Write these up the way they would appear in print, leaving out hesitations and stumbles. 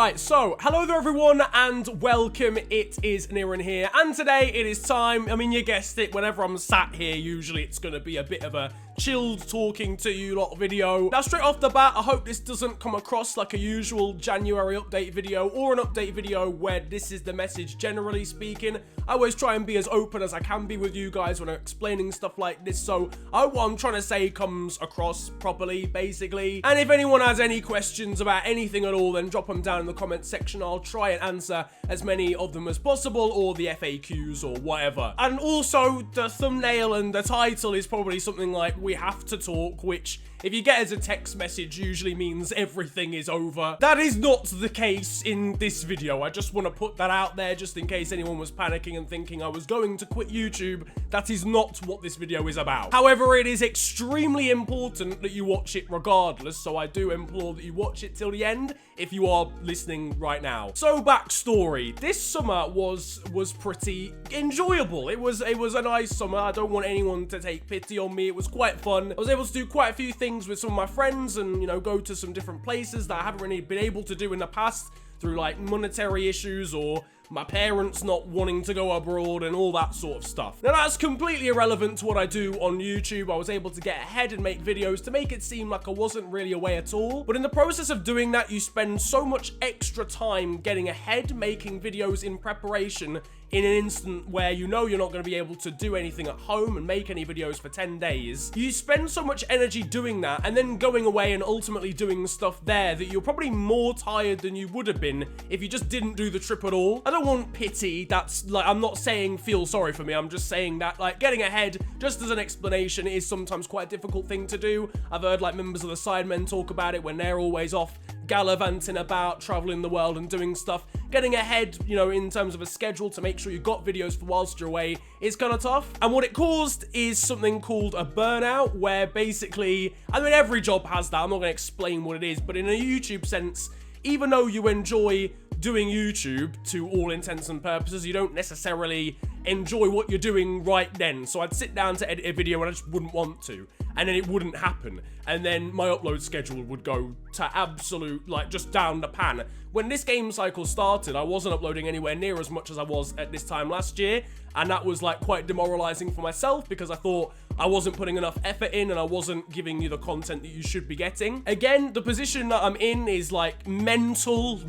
Right, so hello there everyone and welcome. It is Niran here, and today it is time, I mean you guessed it, whenever I'm sat here usually it's going to be a bit of a chilled talking to you lot video. Now straight off the bat, I hope this doesn't come across like a usual January update video or an update video where this is the message generally speaking. I always try and be as open as I can be with you guys when I'm explaining stuff like this, so I hope what I'm trying to say comes across properly basically. And if anyone has any questions about anything at all, then drop them down in the comment section. I'll try and answer as many of them as possible, or the FAQs or whatever. And also the thumbnail and the title is probably something like "We have to talk," which if you get as a text message usually means everything is over. That is not the case in this video. I just want to put that out there just in case anyone was panicking and thinking I was going to quit YouTube. That is not what this video is about. However, it is extremely important that you watch it regardless, so I do implore that you watch it till the end if you are listening right now. So backstory, this summer was pretty enjoyable. It was a nice summer. I don't want anyone to take pity on me. It was quite fun. I was able to do quite a few things with some of my friends and, you know, go to some different places that I haven't really been able to do in the past through like monetary issues or my parents not wanting to go abroad and all that sort of stuff. Now that's completely irrelevant to what I do on YouTube. I was able to get ahead and make videos to make it seem like I wasn't really away at all. But in the process of doing that, you spend so much extra time getting ahead, making videos in preparation in an instant where you know you're not going to be able to do anything at home and make any videos for 10 days. You spend so much energy doing that and then going away and ultimately doing stuff there that you're probably more tired than you would have been if you just didn't do the trip at all. I don't want pity. That's like, I'm not saying feel sorry for me. I'm just saying that like getting ahead, just as an explanation, is sometimes quite a difficult thing to do. I've heard like members of the Sidemen talk about it when they're always off gallivanting about, traveling the world and doing stuff. Getting ahead, you know, in terms of a schedule to make sure you've got videos for whilst you're away is kind of tough. And what it caused is something called a burnout, where basically, I mean, every job has that. I'm not going to explain what it is, but in a YouTube sense, even though you enjoy doing YouTube to all intents and purposes, you don't necessarily enjoy what you're doing right then. So I'd sit down to edit a video and I just wouldn't want to, and then it wouldn't happen, and then my upload schedule would go to absolute, like, just down the pan. When this game cycle started, I wasn't uploading anywhere near as much as I was at this time last year, and that was like quite demoralizing for myself because I thought I wasn't putting enough effort in and I wasn't giving you the content that you should be getting. Again, the position that I'm in is like mental.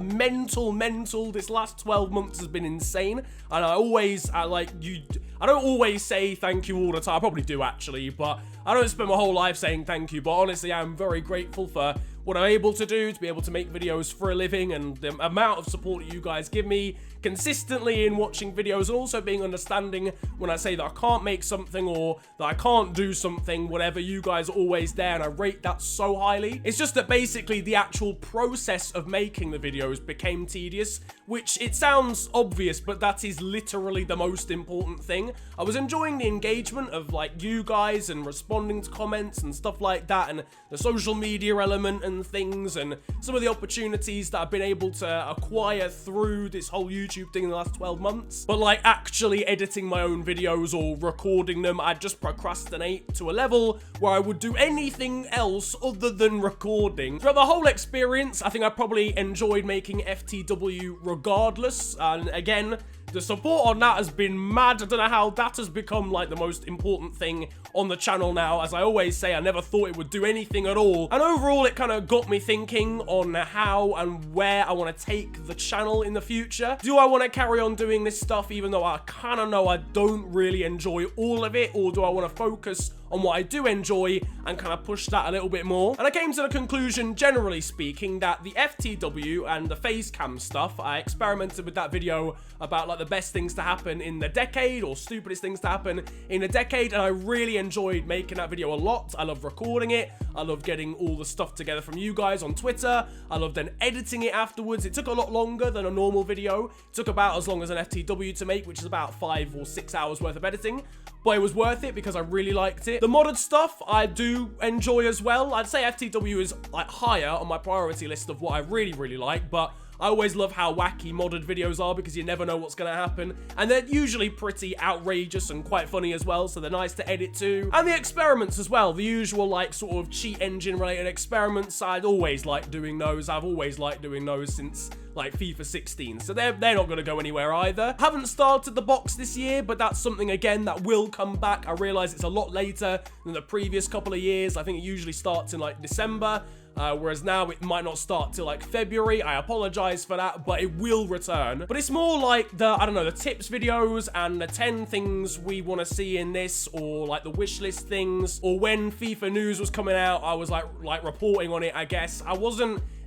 This last 12 months has been insane, and I don't always say thank you all the time. I probably do actually, but I don't spend my whole life saying thank you. But honestly, I'm very grateful for what I'm able to do, to be able to make videos for a living, and the amount of support that you guys give me consistently in watching videos, and also being understanding when I say that I can't make something or that I can't do something, whatever. You guys are always there, and I rate that so highly. It's just that basically the actual process of making the videos became tedious, which it sounds obvious, but that is literally the most important thing. I was enjoying the engagement of like you guys and responding to comments and stuff like that, and the social media element and things, and some of the opportunities that I've been able to acquire through this whole YouTube thing in the last 12 months. But like actually editing my own videos or recording them, I'd just procrastinate to a level where I would do anything else other than recording. Throughout the whole experience, I think I probably enjoyed making FTW regardless, and again, the support on that has been mad. I don't know how that has become like the most important thing on the channel now. As I always say, I never thought it would do anything at all. And overall, it kind of got me thinking on how and where I want to take the channel in the future. Do I want to carry on doing this stuff even though I kind of know I don't really enjoy all of it? Or do I want to focus on what I do enjoy and kind of push that a little bit more? And I came to the conclusion, generally speaking, that the FTW and the face cam stuff, I experimented with that video about like the best things to happen in the decade or stupidest things to happen in a decade, and I really enjoyed making that video a lot. I love recording it. I love getting all the stuff together from you guys on Twitter. I love then editing it afterwards. It took a lot longer than a normal video. It took about as long as an FTW to make, which is about 5 or 6 hours worth of editing. But it was worth it because I really liked it. The modded stuff I do enjoy as well. I'd say FTW is like higher on my priority list of what I really like, but I always love how wacky modded videos are because you never know what's going to happen. And they're usually pretty outrageous and quite funny as well, so they're nice to edit to. And the experiments as well, the usual like sort of cheat engine related experiments, I'd always like doing those. I've always liked doing those since like FIFA 16, so they're not going to go anywhere either. Haven't started the box this year, but that's something again that will come back. I realize it's a lot later than the previous couple of years. I think it usually starts in like December, whereas now it might not start till like February. I apologize for that, but it will return. But it's more like the, I don't know, the tips videos and the 10 things we want to see in this, or like the wish list things, or when FIFA news was coming out, I was like reporting on it, I guess.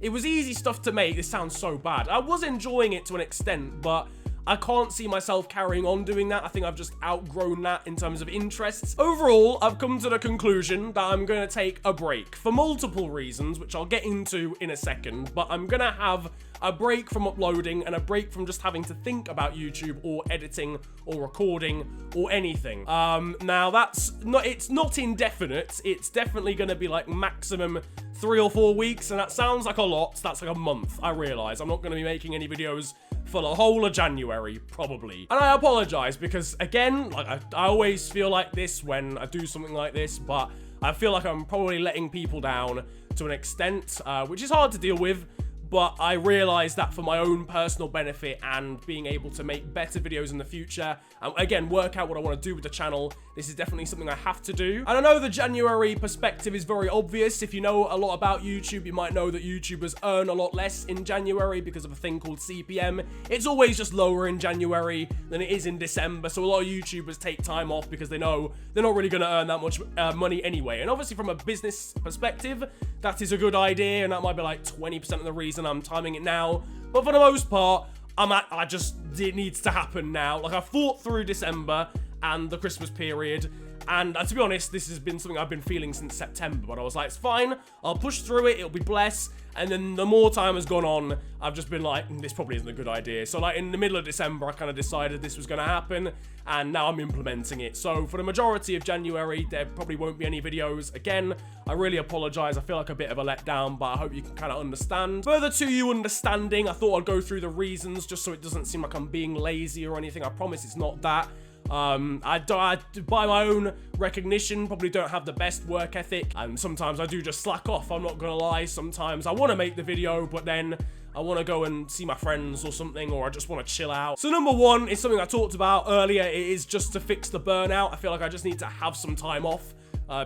It was easy stuff to make. This sounds so bad. I was enjoying it to an extent, but I can't see myself carrying on doing that. I think I've just outgrown that in terms of interests. Overall, I've come to the conclusion that I'm going to take a break for multiple reasons, which I'll get into in a second, but I'm going to have a break from uploading and a break from just having to think about YouTube or editing or recording or anything. Now it's not indefinite. It's definitely going to be like maximum 3 or 4 weeks, and that sounds like a lot. That's like a month. I realize I'm not going to be making any videos for the whole of January, probably. And I apologize because, again, like I always feel like this when I do something like this, but I feel like I'm probably letting people down to an extent, which is hard to deal with. But I realize that for my own personal benefit and being able to make better videos in the future, and again, work out what I want to do with the channel, this is definitely something I have to do. And I know the January perspective is very obvious. If you know a lot about YouTube, you might know that YouTubers earn a lot less in January because of a thing called CPM. It's always just lower in January than it is in December, so a lot of YouTubers take time off because they know they're not really going to earn that much money anyway. And obviously from a business perspective, that is a good idea, and that might be like 20% of the reason I'm timing it now. But for the most part, it needs to happen now. Like, I fought through December and the Christmas period, and to be honest, this has been something I've been feeling since September, but I was like, it's fine, I'll push through it, it'll be blessed. And then the more time has gone on, I've just been like, this probably isn't a good idea. So like in the middle of December, I kind of decided this was going to happen, and now I'm implementing it. So for the majority of January, there probably won't be any videos. Again, I really apologize. I feel like a bit of a letdown, but I hope you can kind of understand. Further to you understanding, I thought I'd go through the reasons just so it doesn't seem like I'm being lazy or anything. I promise it's not that. I by my own recognition, probably don't have the best work ethic, and sometimes I do just slack off. I'm not gonna lie. Sometimes I want to make the video, but then I want to go and see my friends or something, or I just want to chill out. So number one is something I talked about earlier. It is just to fix the burnout. I feel like I just need to have some time off.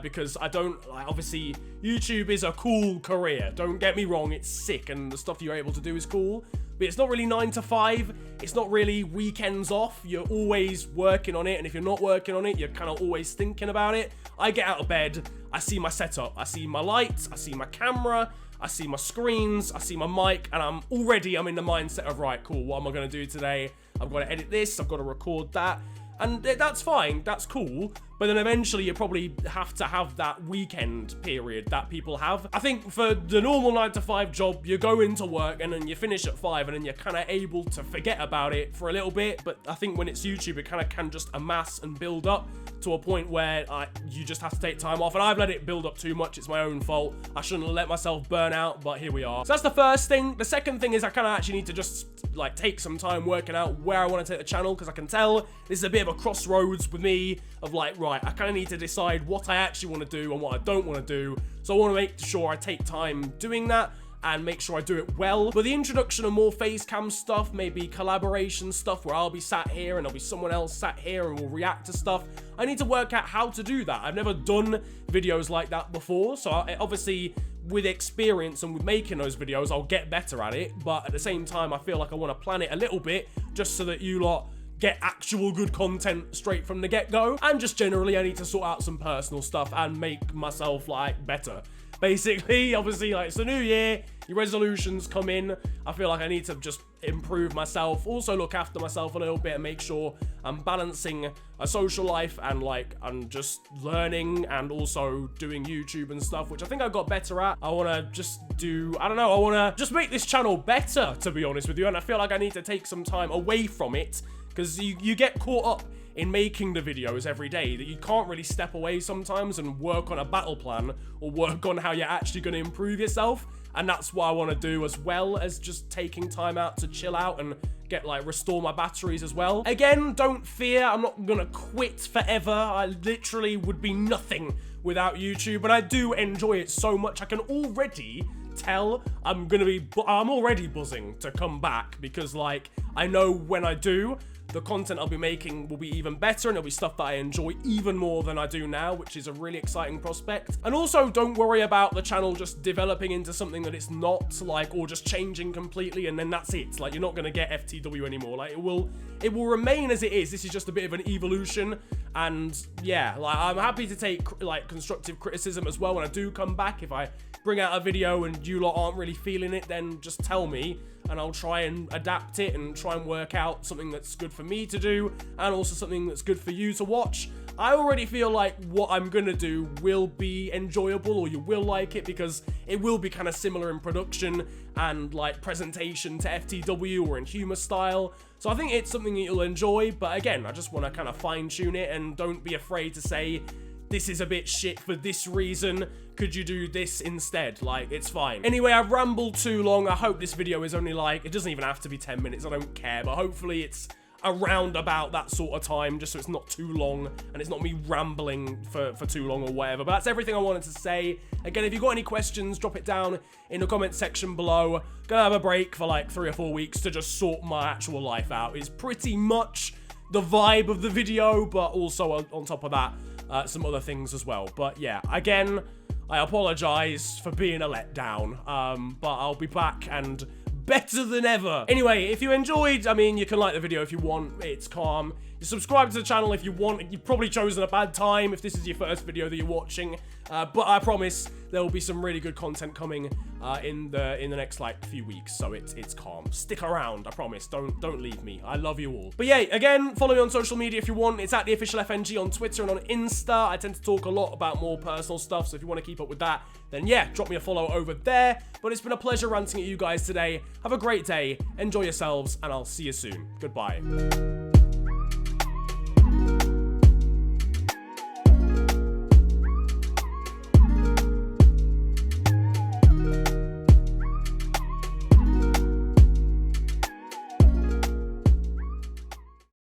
Because I don't, obviously, YouTube is a cool career. Don't get me wrong, it's sick, and the stuff you're able to do is cool. But it's not really 9 to 5. It's not really weekends off. You're always working on it, and if you're not working on it, you're kind of always thinking about it. I get out of bed, I see my setup, I see my lights, I see my camera, I see my screens, I see my mic, and I'm in the mindset of, right, cool, what am I going to do today? I've got to edit this, I've got to record that. And that's fine, that's cool, but then eventually you probably have to have that weekend period that people have. I think for the normal 9 to 5 job, you go into work and then you finish at 5 and then you're kind of able to forget about it for a little bit. But I think when it's YouTube, it kind of can just amass and build up to a point where you just have to take time off. And I've let it build up too much, it's my own fault. I shouldn't have let myself burn out, but here we are. So that's the first thing. The second thing is I kind of actually need to just like take some time working out where I want to take the channel, because I can tell this is a bit of a crossroads with me of like, right, I kind of need to decide what I actually want to do and what I don't want to do. So I want to make sure I take time doing that and make sure I do it well. But the introduction of more face cam stuff, maybe collaboration stuff where I'll be sat here and there'll be someone else sat here and we'll react to stuff. I need to work out how to do that. I've never done videos like that before, so obviously with experience and with making those videos, I'll get better at it. But at the same time, I feel like I want to plan it a little bit just so that you lot get actual good content straight from the get-go. And just generally, I need to sort out some personal stuff and make myself like better. Basically, obviously, like, it's the new year, your resolutions come in. I feel like I need to just improve myself, also look after myself a little bit and make sure I'm balancing a social life and like I'm just learning and also doing YouTube and stuff, which I think I got better at. I want to just do, I don't know, I want to just make this channel better, to be honest with you. And I feel like I need to take some time away from it, because you get caught up in making the videos every day that you can't really step away sometimes and work on a battle plan or work on how you're actually going to improve yourself. And that's what I want to do, as well as just taking time out to chill out and get, like, restore my batteries as well. Again, don't fear, I'm not gonna quit forever. I literally would be nothing without YouTube, but I do enjoy it so much. I can already tell I'm already buzzing to come back, because, like, I know when I do, the content I'll be making will be even better, and it'll be stuff that I enjoy even more than I do now, which is a really exciting prospect. And also, don't worry about the channel just developing into something that it's not, like, or just changing completely, and then that's it. Like, you're not gonna get FTW anymore. Like, it will remain as it is. This is just a bit of an evolution, and yeah, like, I'm happy to take, like, constructive criticism as well when I do come back. If I bring out a video and you lot aren't really feeling it, then just tell me, and I'll try and adapt it and try and work out something that's good for me to do, and also something that's good for you to watch. I already feel like what I'm gonna do will be enjoyable, or you will like it, because it will be kind of similar in production and, like, presentation to FTW or in humor style. So I think it's something that you'll enjoy, but again, I just want to kind of fine-tune it, and don't be afraid to say, this is a bit shit for this reason, could you do this instead? Like, it's fine. Anyway, I've rambled too long. I hope this video is only, like, it doesn't even have to be 10 minutes, I don't care, but hopefully it's around about that sort of time, just so it's not too long, and it's not me rambling for too long or whatever. But that's everything I wanted to say. Again, if you've got any questions, drop it down in the comment section below. Gonna have a break for like 3 or 4 weeks to just sort my actual life out, is pretty much the vibe of the video, but also on top of that, some other things as well. But yeah, again, I apologize for being a letdown, but I'll be back and better than ever. Anyway, if you enjoyed, I mean, you can like the video if you want, it's calm. You subscribe to the channel if you want. You've probably chosen a bad time if this is your first video that you're watching, but I promise there will be some really good content coming in the next, like, few weeks, so it's calm. Stick around, I promise. Don't leave me. I love you all. But yeah, again, follow me on social media if you want. It's at the official FNG on Twitter and on Insta. I tend to talk a lot about more personal stuff, so if you want to keep up with that, then yeah, drop me a follow over there. But it's been a pleasure ranting at you guys today. Have a great day, enjoy yourselves, and I'll see you soon. Goodbye.